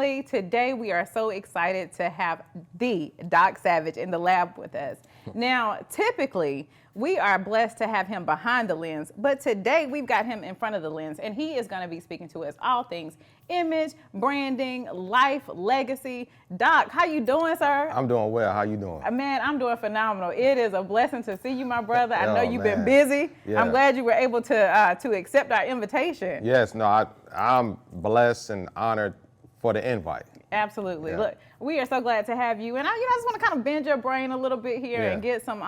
family. Today we are so excited to have the Dokk Savage in the lab with us. Now, typically we are blessed to have him behind the lens, but today we've got him in front of the lens, and he is going to be speaking to us all things image, branding, life, legacy. Dokk, how you doing, sir? I'm doing well. How you doing? Man, I'm doing phenomenal. It is a blessing to see you, my brother. I know you've been man. busy. Yeah. I'm glad you were able to accept our invitation. Yes, no, I'm blessed and honored for the invite. Absolutely. Yeah. Look, we are so glad to have you. And I just want to kind of bend your brain a little bit here and get some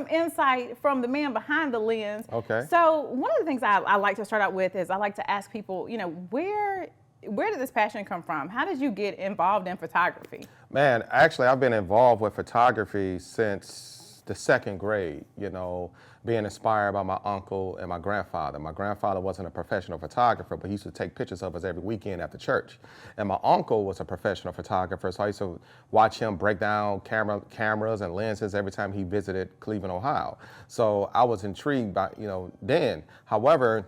insight from the man behind the lens. Okay. So one of the things I like to start out with is I like to ask people, where did this passion come from? How did you get involved in photography? Man, actually, I've been involved with photography since the second grade, being inspired by my uncle and my grandfather. My grandfather wasn't a professional photographer, but he used to take pictures of us every weekend after church. And my uncle was a professional photographer, so I used to watch him break down cameras and lenses every time he visited Cleveland, Ohio. So I was intrigued by, then. However,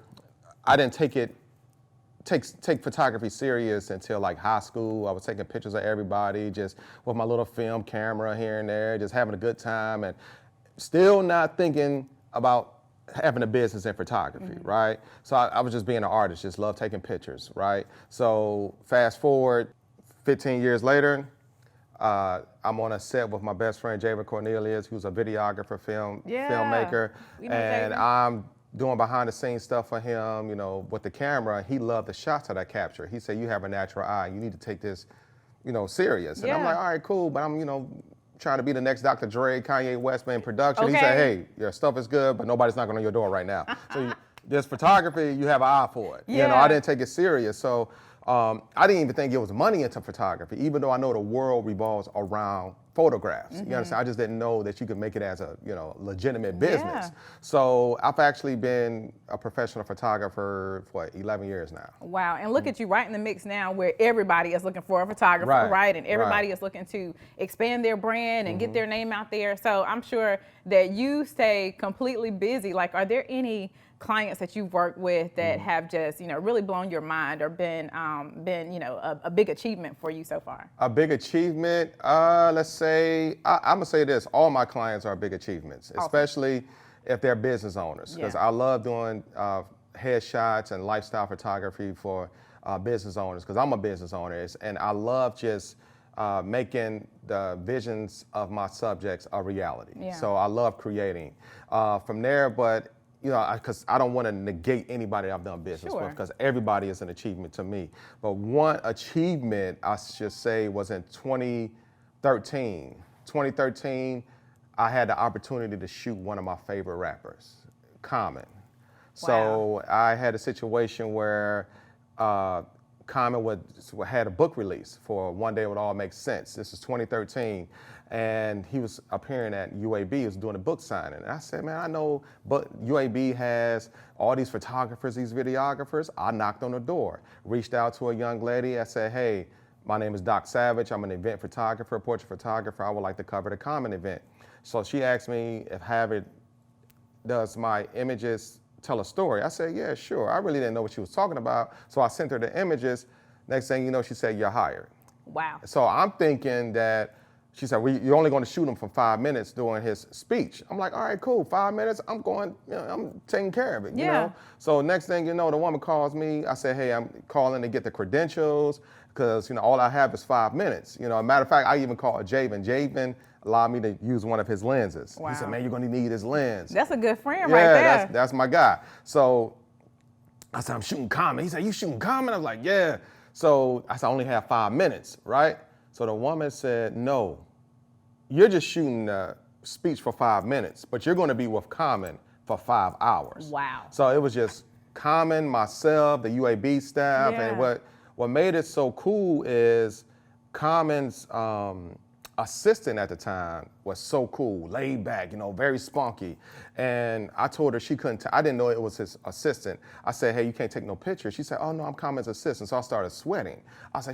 I didn't take photography serious until like high school. I was taking pictures of everybody just with my little film camera here and there, just having a good time and still not thinking about having a business in photography, right? So I was just being an artist, just love taking pictures, right? So fast forward 15 years later, I'm on a set with my best friend, Javen Cornelius, who's a videographer, filmmaker, and I'm doing behind the scenes stuff for him, with the camera. He loved the shots that I captured. He said, you have a natural eye. You need to take this, serious. And I'm like, all right, cool. But I'm, trying to be the next Dr. Dre, Kanye West in production. Okay. He said, hey, your stuff is good, but nobody's knocking on your door right now. So this photography, you have an eye for it. Yeah. I didn't take it serious. So I didn't even think it was money into photography, even though I know the world revolves around photographs. You understand? I just didn't know that you could make it as a legitimate business. Yeah. So I've actually been a professional photographer for 11 years now. Wow, and look at you right in the mix now where everybody is looking for a photographer, right? And everybody is looking to expand their brand and get their name out there. So I'm sure that you stay completely busy. Like, are there any clients that you've worked with that have just, really blown your mind or been a big achievement for you so far? A big achievement, let's say, I'm gonna say this, all my clients are big achievements, especially if they're business owners, because I love doing headshots and lifestyle photography for business owners, because I'm a business owner, and I love just making the visions of my subjects a reality. Yeah. So I love creating. From there, but because I don't want to negate anybody I've done business with, because everybody is an achievement to me. But one achievement, I should say, was in 2013. 2013, I had the opportunity to shoot one of my favorite rappers, Common. So I had a situation where Common had a book release for One Day It Would All Make Sense. This is 2013. And he was appearing at UAB, he was doing a book signing. And I said, man, I know, but UAB has all these photographers, these videographers. I knocked on the door, reached out to a young lady. I said, hey, my name is Dokk Savage. I'm an event photographer, portrait photographer. I would like to cover the Common event. So she asked me if does my images tell a story? I said, yeah, sure. I really didn't know what she was talking about. So I sent her the images. Next thing you know, she said, you're hired. Wow. So I'm thinking that, she said, you're only going to shoot him for 5 minutes during his speech. I'm like, all right, cool, 5 minutes, I'm going, I'm taking care of it, you know? So next thing you know, the woman calls me. I said, hey, I'm calling to get the credentials, because, all I have is 5 minutes. As a matter of fact, I even called Javen. Javen allowed me to use one of his lenses. Wow. He said, man, you're going to need his lens. That's a good friend right there. Yeah, that's my guy. So I said, I'm shooting Common. He said, you shooting Common? I was like, yeah. So I said, I only have 5 minutes, right? So the woman said, no, you're just shooting a speech for 5 minutes, but you're going to be with Common for 5 hours. Wow. So it was just Common, myself, the UAB staff, and what made it so cool is Common's assistant at the time was so cool, laid back, very spunky. And I told her she couldn't, I didn't know it was his assistant. I said, hey, you can't take no pictures. She said, oh no, I'm Common's assistant. So I started sweating.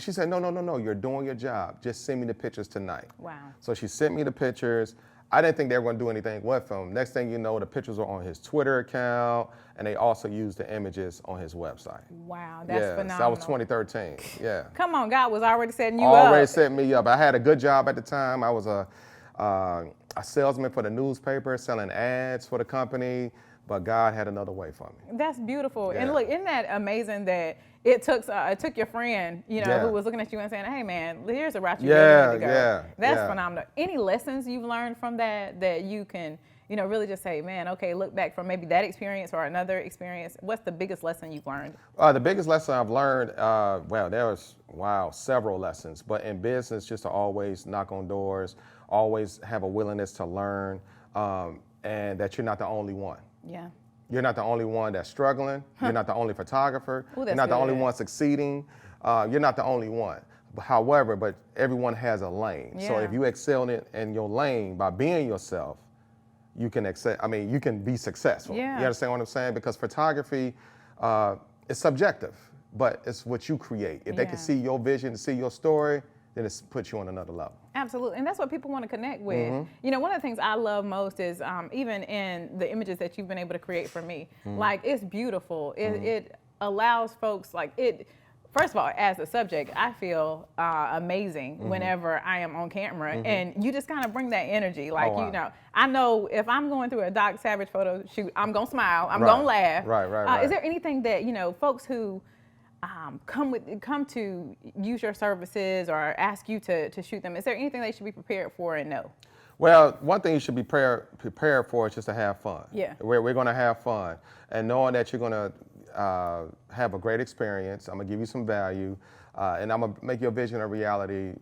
She said, no, you're doing your job. Just send me the pictures tonight. Wow. So she sent me the pictures. I didn't think they were going to do anything with him. Next thing you know, the pictures were on his Twitter account, and they also used the images on his website. Wow, that's phenomenal. So that was 2013. Yeah. Come on, God was already setting you up. Already setting me up. I had a good job at the time. I was a salesman for the newspaper, selling ads for the company, but God had another way for me. That's beautiful. Yeah. And look, isn't that amazing that it took your friend, who was looking at you and saying, hey man, here's a route you need to go. That's phenomenal. Any lessons you've learned from that you can, really just say, man, okay, look back from maybe that experience or another experience. What's the biggest lesson you've learned? The biggest lesson I've learned, there was, several lessons, but in business, just to always knock on doors, always have a willingness to learn, and that you're not the only one. Yeah. You're not the only one that's struggling. You're not the only photographer. You're not the only one succeeding. You're not the only one. But everyone has a lane. Yeah. So if you excel in your lane by being yourself, you can you can be successful. Yeah. You understand what I'm saying? Because photography is subjective, but it's what you create. If they can see your vision, see your story, then it puts you on another level. Absolutely, and that's what people want to connect with. Mm-hmm. One of the things I love most is even in the images that you've been able to create for me, like it's beautiful. It allows folks, first of all, as a subject, I feel amazing whenever I am on camera, and you just kind of bring that energy. I know if I'm going through a Dokk Savage photo shoot, I'm gonna smile, I'm gonna laugh. Right. Is there anything that folks who come to use your services or ask you to shoot them, is there anything they should be prepared for and know? Well, one thing you should be prepared for is just to have fun. Yeah. We're going to have fun, and knowing that you're going to have a great experience. I'm going to give you some value, and I'm going to make your vision a reality,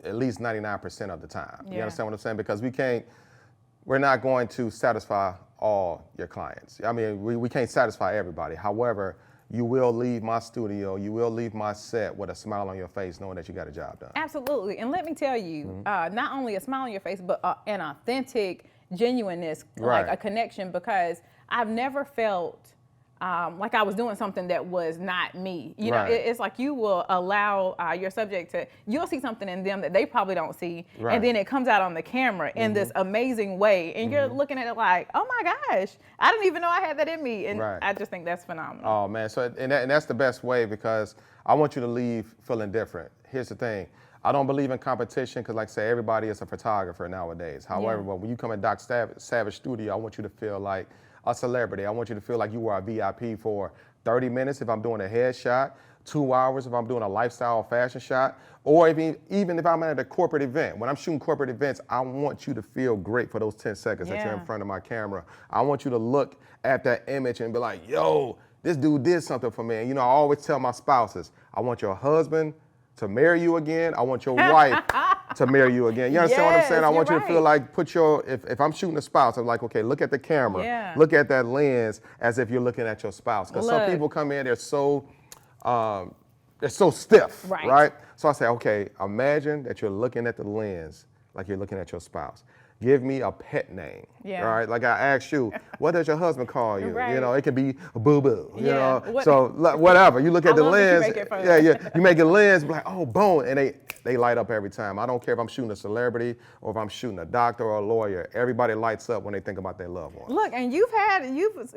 at least 99% of the time. Yeah. You understand what I'm saying? Because we're not going to satisfy all your clients. We can't satisfy everybody. However, you will leave my studio, you will leave my set with a smile on your face knowing that you got a job done. Absolutely. And let me tell you, not only a smile on your face, but an authentic genuineness, like a connection, because I've never felt like I was doing something that was not me. It's like you will allow your subject you'll see something in them that they probably don't see, and then it comes out on the camera in this amazing way, and you're looking at it like, oh my gosh, I didn't even know I had that in me, and I just think that's phenomenal. Oh man, and that's the best way, because I want you to leave feeling different. Here's the thing. I don't believe in competition because, like I say, everybody is a photographer nowadays. However, when you come in Dokk Savage studio, I want you to feel like a celebrity. I want you to feel like you were a VIP for 30 minutes if I'm doing a headshot, 2 hours if I'm doing a lifestyle fashion shot, or even if I'm at a corporate event. When I'm shooting corporate events, I want you to feel great for those 10 seconds that you're in front of my camera. I want you to look at that image and be like, yo, this dude did something for me. And I always tell my spouses, I want your husband to marry you again. I want your wife to marry you again. You understand what I'm saying? I want you to feel like if I'm shooting a spouse, I'm like, okay, look at the camera. Look at that lens as if you're looking at your spouse. Because some people come in, they're so stiff, right? So I say, okay, imagine that you're looking at the lens like you're looking at your spouse. Give me a pet name, all right? Like I asked you, what does your husband call you? It could be boo-boo, So whatever, you look at the lens, you make a lens, be like, oh, boom, and they light up every time. I don't care if I'm shooting a celebrity or if I'm shooting a doctor or a lawyer. Everybody lights up when they think about their loved one. Look, and you've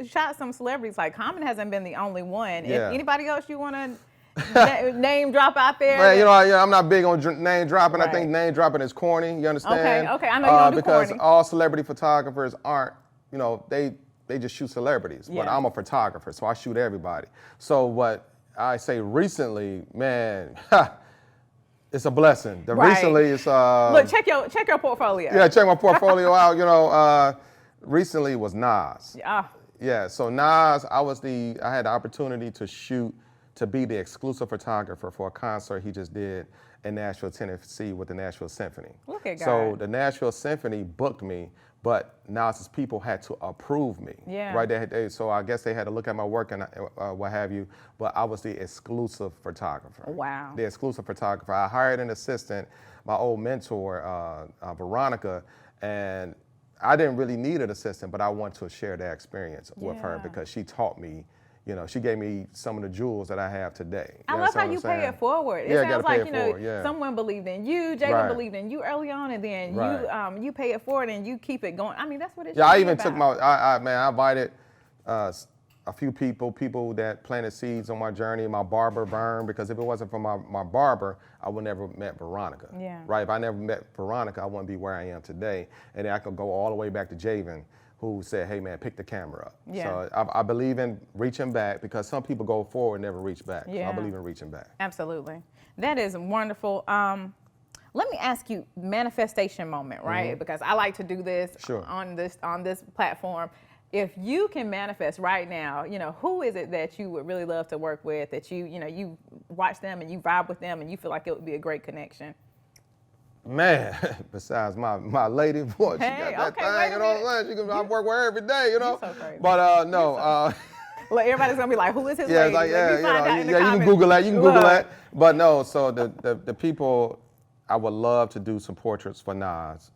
shot some celebrities. Like Common hasn't been the only one. Yeah. If anybody else you want to name drop out there? Man, I'm not big on name dropping. I think name dropping is corny. You understand? Okay, I know you don't do because corny. All celebrity photographers aren't, they just shoot celebrities. But I'm a photographer, so I shoot everybody. So what I say recently, man, it's a blessing. Recently is look, check your portfolio. Yeah, check my portfolio out. Recently was Nas. Yeah. So Nas, I had the opportunity to be the exclusive photographer for a concert he just did in Nashville, Tennessee with the Nashville Symphony. Look at God. So the Nashville Symphony booked me, but Nas's people had to approve me. Yeah. Right. So I guess they had to look at my work and what have you, but I was the exclusive photographer. Wow. The exclusive photographer. I hired an assistant, my old mentor, Veronica, and I didn't really need an assistant, but I wanted to share that experience with her because she taught me she gave me some of the jewels that I have today. I love how you pay it forward. It sounds like, someone believed in you, Jacob believed in you early on, and then you pay it forward and you keep it going. I mean, that's what it should be I even about. took I invited a few people that planted seeds on my journey. My barber, Vern, because if it wasn't for my barber, I would never met Veronica. Yeah. Right? If I never met Veronica, I wouldn't be where I am today. And then I could go all the way back to Javen, who said, hey man, pick the camera up. Yeah. So I believe in reaching back, because some people go forward and never reach back. Yeah. So I believe in reaching back. Absolutely. That is wonderful. Let me ask you, manifestation moment, right? Because I like to do this on this platform. If you can manifest right now, who is it that you would really love to work with, that you watch them and you vibe with them and you feel like it would be a great connection? Man, besides my lady, boy, she got that thing, you know what I'm saying? I work with her every day, You're so crazy. But no. Well, everybody's gonna be like, who is his lady? Like, you can Google that. You can Google that. But no, so the people, I would love to do some portraits for NAS.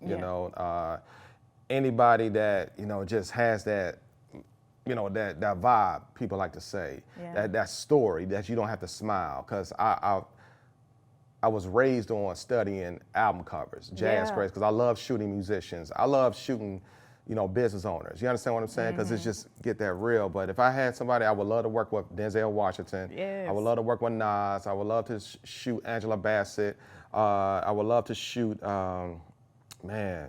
Anybody that just has that, that vibe. People like to say that story that you don't have to smile, because I was raised on studying album covers, jazz craze, because I love shooting musicians. I love shooting, business owners. You understand what I'm saying? Because it's just get that real. But if I had somebody, I would love to work with Denzel Washington. Yes. I would love to work with Nas. I would love to shoot Angela Bassett. I would love to shoot, man,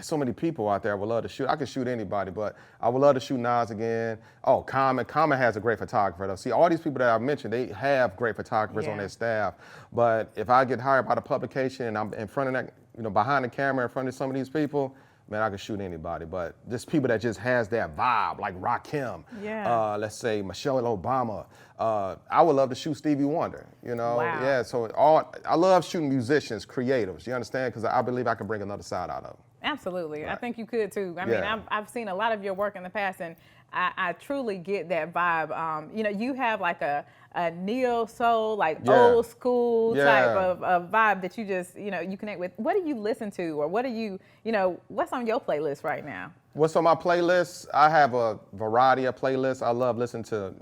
so many people out there I would love to shoot. I could shoot anybody, but I would love to shoot Nas again. Oh, Common has a great photographer though. See, all these people that I've mentioned, they have great photographers on their staff. But if I get hired by the publication and I'm in front of that, behind the camera in front of some of these people, man, I could shoot anybody. But just people that just has that vibe, like Rakim, let's say Michelle Obama. I would love to shoot Stevie Wonder, Wow. Yeah, so I love shooting musicians, creatives, you understand? Because I believe I can bring another side out of them. Absolutely. Right. I think you could too. I mean, I've seen a lot of your work in the past, and I truly get that vibe. You have like a neo soul, like old school type of vibe that you just, you connect with. What do you listen to, or what do you, what's on your playlist right now? What's on my playlist? I have a variety of playlists. I love listening to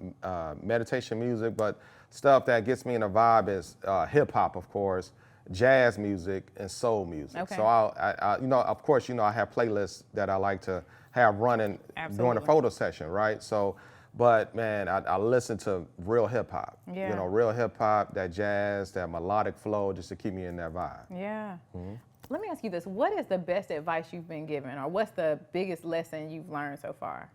meditation music, but stuff that gets me in a vibe is hip hop, of course, jazz music, and soul music. Okay. So I of course, I have playlists that I like to have running during the photo session, right? So, but man, I listen to real hip hop. Yeah. Real hip hop, that jazz, that melodic flow, just to keep me in that vibe. Yeah. Mm-hmm. Let me ask you this: what is the best advice you've been given, or what's the biggest lesson you've learned so far?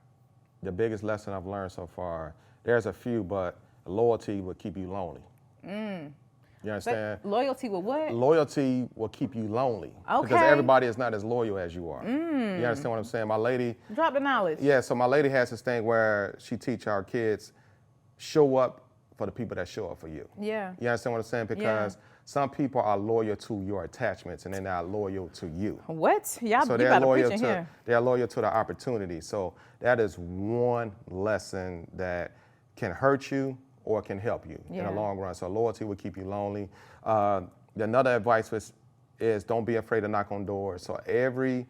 The biggest lesson I've learned so far, there's a few, but loyalty will keep you lonely. You understand? But loyalty will what? Loyalty will keep you lonely. Okay. Because everybody is not as loyal as you are. You understand what I'm saying? My lady. Drop the knowledge. Yeah, so my lady has this thing where she teach our kids, show up for the people that show up for you. Yeah. You understand what I'm saying? Because some people are loyal to your attachments and they're not loyal to you. What? Y'all, so they're loyal to they're loyal to the opportunity. So that is one lesson that can hurt you or can help you in the long run. So loyalty will keep you lonely. Another advice is don't be afraid to knock on doors. So every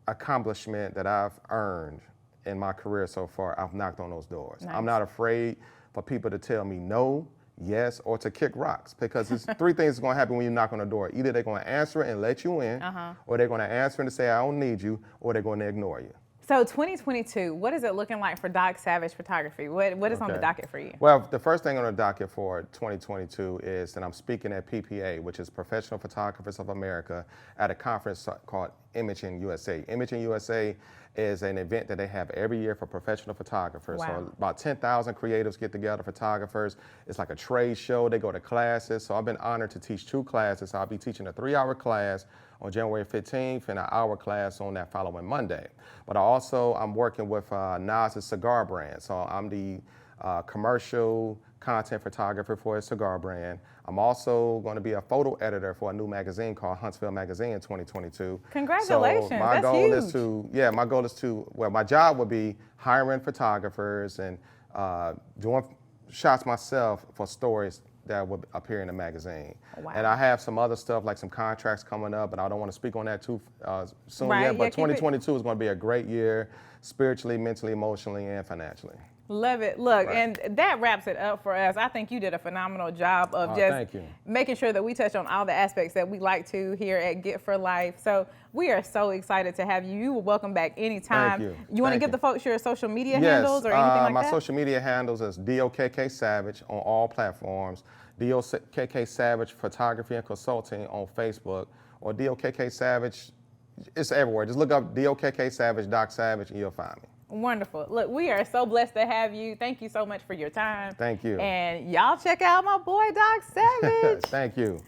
accomplishment that I've earned in my career so far, I've knocked on those doors. Nice. I'm not afraid for people to tell me no, yes, or to kick rocks, because there's three things going to happen when you knock on a door. Either they're going to answer it and let you in, or they're going to answer and say, I don't need you, or they're going to ignore you. So 2022, what is it looking like for Dokk Savage Photography? What is on the docket for you? Well, the first thing on the docket for 2022 is that I'm speaking at PPA, which is Professional Photographers of America, at a conference called Imaging USA. Imaging USA is an event that they have every year for professional photographers. Wow. So about 10,000 creatives get together, photographers. It's like a trade show. They go to classes. So I've been honored to teach 2 classes. I'll be teaching a 3-hour class on January 15th and an hour class on that following Monday. But I'm working with Nas's cigar brand. So I'm the commercial content photographer for a cigar brand. I'm also going to be a photo editor for a new magazine called Huntsville Magazine in 2022. Congratulations, so my goal is to, my job would be hiring photographers and doing shots myself for stories that would appear in the magazine. Wow. And I have some other stuff, like some contracts coming up, but I don't want to speak on that too soon yet. But 2022 is going to be a great year, spiritually, mentally, emotionally, and financially. Love it. Look, and that wraps it up for us. I think you did a phenomenal job of just making sure that we touch on all the aspects that we like to here at Get for Life. So we are so excited to have you. You are welcome back anytime. Thank you. You want to give the folks your social media handles or anything like that? My social media handles is Dokk Savage on all platforms, Dokk Savage Photography and Consulting on Facebook, or Dokk Savage. It's everywhere. Just look up Dokk Savage, Dokk Savage, and you'll find me. Wonderful. Look, we are so blessed to have you. Thank you so much for your time. Thank you. And y'all check out my boy, Dokk Savage. Thank you.